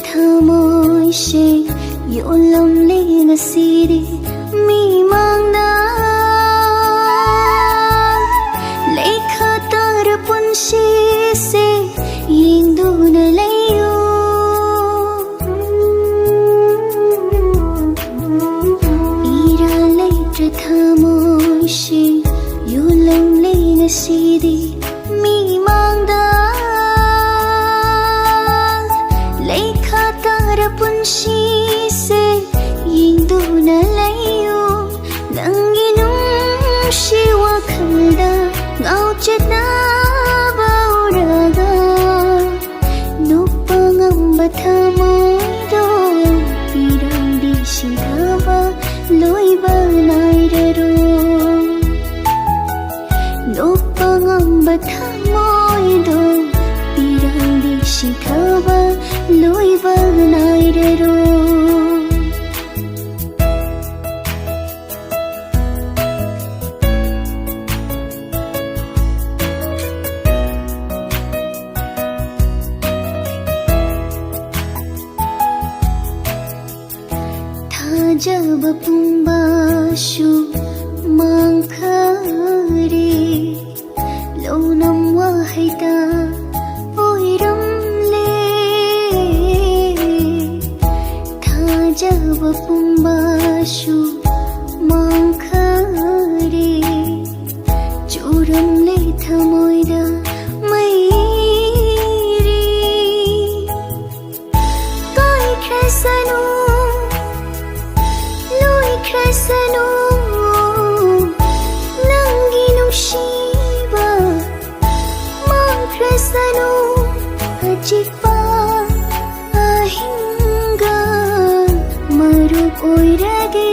ꯊꯃꯣꯏꯁꯦ ꯌꯣꯜꯂꯝꯂꯦ ꯉꯁꯤꯗꯤ ꯃꯤꯃꯥꯡꯗ ꯂꯩꯈꯥ ꯇꯥꯔ ꯄꯨꯟꯁꯤꯁꯦ ꯌꯦꯡꯗꯨꯅ ꯂꯩꯌꯨ ꯏꯔꯥꯜ ꯂꯩꯇ꯭ꯔ ꯊꯃꯣꯏꯁꯦ ꯌꯣꯜꯂꯝꯂꯦ ꯉꯁꯤꯗꯤ ꯃꯤꯃꯥꯡꯗ ꯂꯩꯈꯥ ꯇꯥꯔ ꯄꯨꯟꯁꯤꯁꯦ ꯌꯦꯡꯗꯨꯅ ꯂꯩꯌꯨ ꯅꯪꯒꯤ ꯅꯨꯡꯁꯤ ꯋꯥꯈꯜꯗ ꯉꯥꯎꯆꯠꯅꯕ ꯎꯔꯒ ꯅꯣꯛꯄ ꯉꯝꯕ ꯊꯃꯣꯏꯗꯣ ꯄꯤꯔꯝꯗꯤ ꯁꯤꯡꯊꯕ ꯂꯣꯏꯕ ꯅꯥꯏꯔꯔꯣꯏ ꯅꯣꯛꯄ ꯉꯝꯕ ꯊꯃꯣꯏꯗꯣ ꯄꯤꯔꯝꯗꯤ ꯁꯤꯡꯊꯕ ꯂꯣꯏꯕ ꯅꯥꯏꯔꯔꯣꯏ ꯊꯥꯖꯕ ꯄꯨꯝꯕꯁꯨ ꯃꯥꯡꯈꯔꯦ ꯂꯧꯅꯝ ꯋꯥꯍꯩꯇ ꯑꯣꯏꯔꯝꯂꯦ ꯊꯥꯖꯕ ꯄꯨꯝꯕꯁꯨ ꯃꯥꯡꯈꯔꯦ ꯆꯨꯔꯝꯂꯦ ꯊꯃꯣꯏꯗ ꯃꯩꯔꯤ ꯀꯥꯏꯈ꯭ꯔꯁꯅꯨ ꯂꯣꯏꯈ꯭ꯔꯁꯅꯨ ꯅꯪꯒꯤ ꯅꯨꯡꯁꯤꯕ ꯃꯥꯡꯈ꯭ꯔꯁꯅꯨ ꯑꯆꯤꯛꯄ ꯑꯍꯤꯡꯒ ꯃꯔꯨꯞ ꯑꯣꯏꯔꯒꯦ